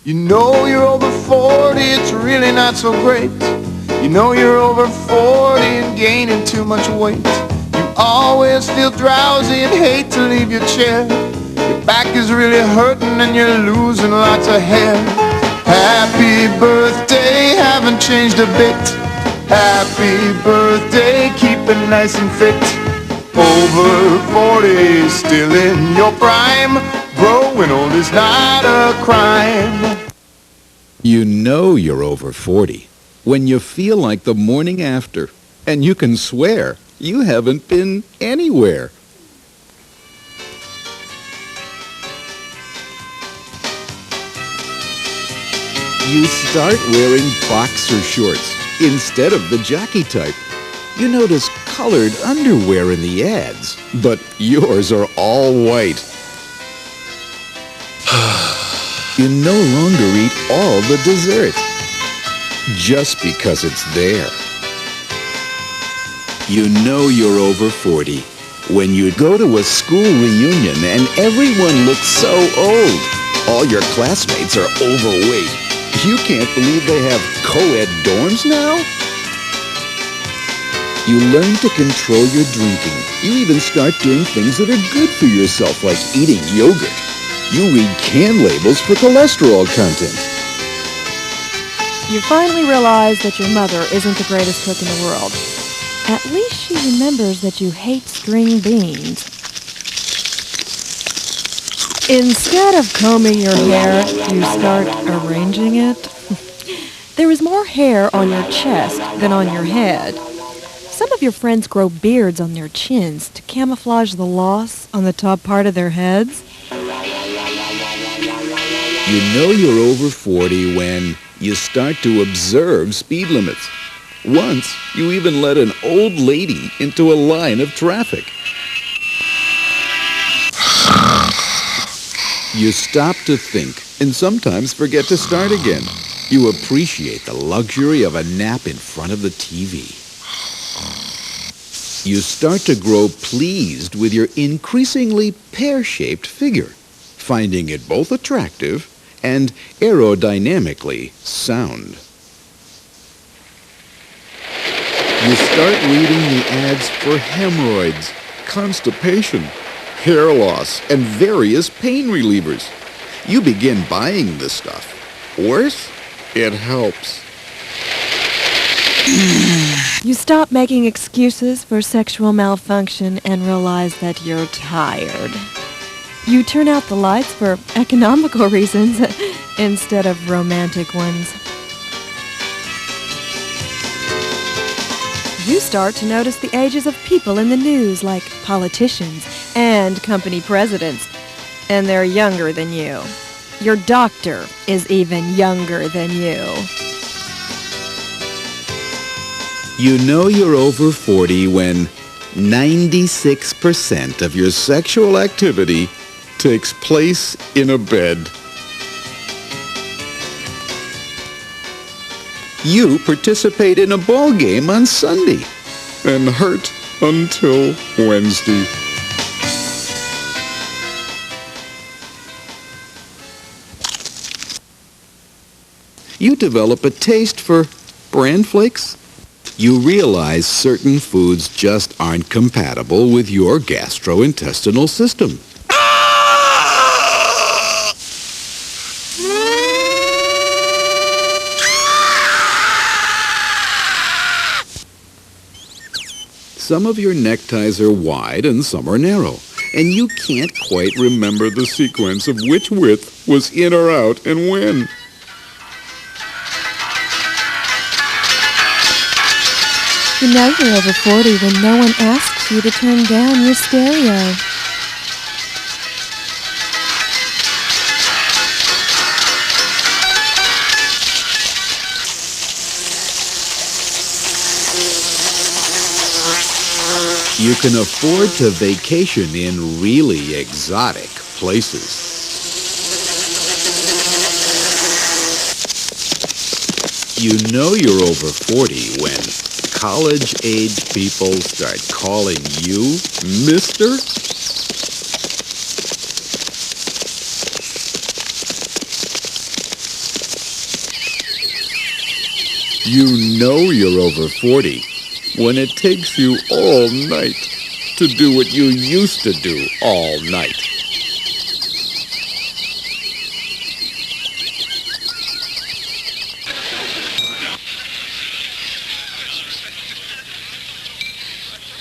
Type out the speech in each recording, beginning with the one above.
You know you're over 40, it's really not so great. You know you're over 40 and gaining too much weight. You always feel drowsy and hate to leave your chair. Your back is really hurting and you're losing lots of hair. Happy birthday, haven't changed a bit. Happy birthday, keep it nice and fit. Over 40, still in your prime. Growing old is not a crime. You know you're over 40 when you feel like the morning after, and you can swear you haven't been anywhere. You start wearing boxer shorts instead of the jockey type. You notice colored underwear in the ads, but yours are all white. You no longer eat all the dessert just because it's there. You know you're over 40 when you go to a school reunion and everyone looks so old. All your classmates are overweight. You can't believe they have co-ed dorms now? You learn to control your drinking. You even start doing things that are good for yourself, like eating yogurt. You read can labels for cholesterol content. You finally realize that your mother isn't the greatest cook in the world. At least she remembers that you hate string beans. Instead of combing your hair, you start arranging it. There is more hair on your chest than on your head. Some of your friends grow beards on their chins to camouflage the loss on the top part of their heads. You know you're over 40 when you start to observe speed limits. Once, you even let an old lady into a line of traffic. You stop to think and sometimes forget to start again. You appreciate the luxury of a nap in front of the TV. You start to grow pleased with your increasingly pear-shaped figure, finding it both attractive and aerodynamically sound. You start reading the ads for hemorrhoids, constipation, hair loss, and various pain relievers. You begin buying this stuff. Worse, it helps. You stop making excuses for sexual malfunction and realize that you're tired. You turn out the lights for economical reasons instead of romantic ones. You start to notice the ages of people in the news, like politicians and company presidents, and they're younger than you. Your doctor is even younger than you. You know you're over 40 when 96% of your sexual activity takes place in a bed. You participate in a ball game on Sunday and hurt until Wednesday. You develop a taste for bran flakes. You realize certain foods just aren't compatible with your gastrointestinal system. Some of your neckties are wide and some are narrow, and you can't quite remember the sequence of which width was in or out and when. You know you're over 40 when no one asks you to turn down your stereo. You can afford to vacation in really exotic places. You know you're over 40 when college-age people start calling you Mister. You know you're over 40 when it takes you all night to do what you used to do all night.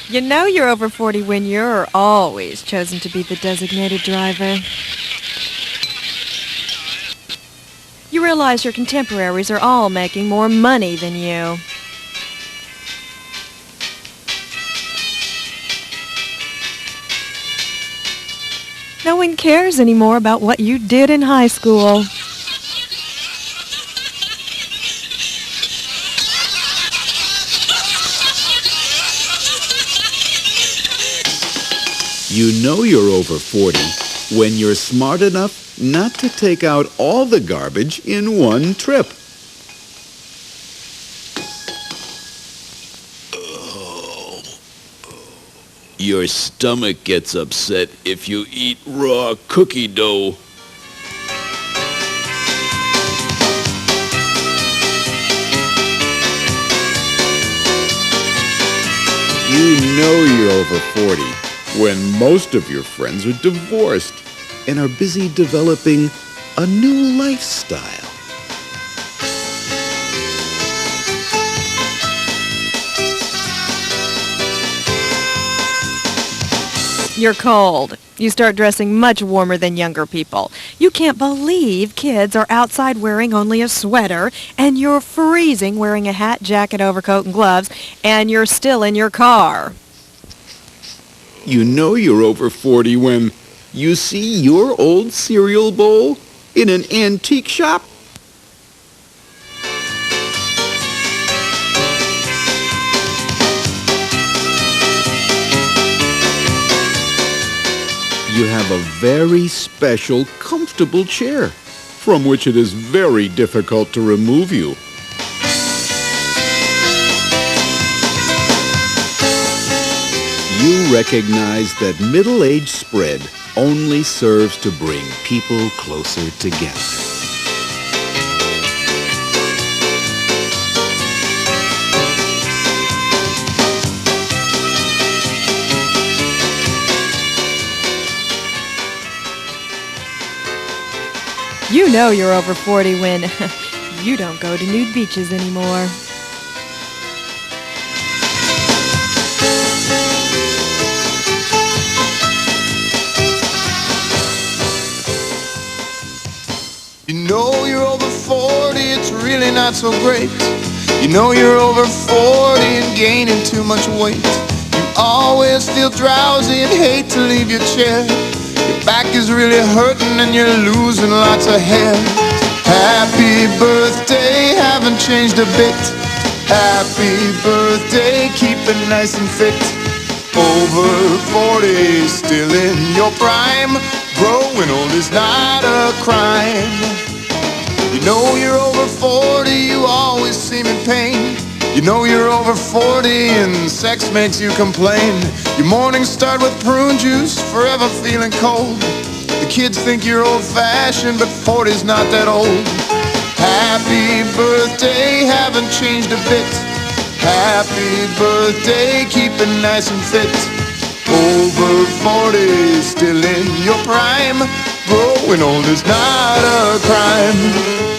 You know you're over 40 when you're always chosen to be the designated driver. You realize your contemporaries are all making more money than you. No one cares anymore about what you did in high school. You know you're over 40 when you're smart enough not to take out all the garbage in one trip. Your stomach gets upset if you eat raw cookie dough. You know you're over 40 when most of your friends are divorced and are busy developing a new lifestyle. You're cold. You start dressing much warmer than younger people. You can't believe kids are outside wearing only a sweater, and you're freezing wearing a hat, jacket, overcoat, and gloves, and you're still in your car. You know you're over 40 when you see your old cereal bowl in an antique shop. You have a very special, comfortable chair from which it is very difficult to remove you. You recognize that middle-age spread only serves to bring people closer together. You know you're over 40 when you don't go to nude beaches anymore. You know you're over 40, it's really not so great. You know you're over 40 and gaining too much weight. You always feel drowsy and hate to leave your chair. Your back is really hurting and you're losing lots of hair. Happy birthday, haven't changed a bit. Happy birthday, keep it nice and fit. Over 40, still in your prime. Growing old is not a crime. You know you're over 40, you always seem in pain. You know you're over 40 and sex makes you complain. Your mornings start with prune juice, forever feeling cold. The kids think you're old-fashioned, but 40's not that old. Happy birthday, haven't changed a bit. Happy birthday, keep it nice and fit. Over 40, still in your prime. Growing old is not a crime.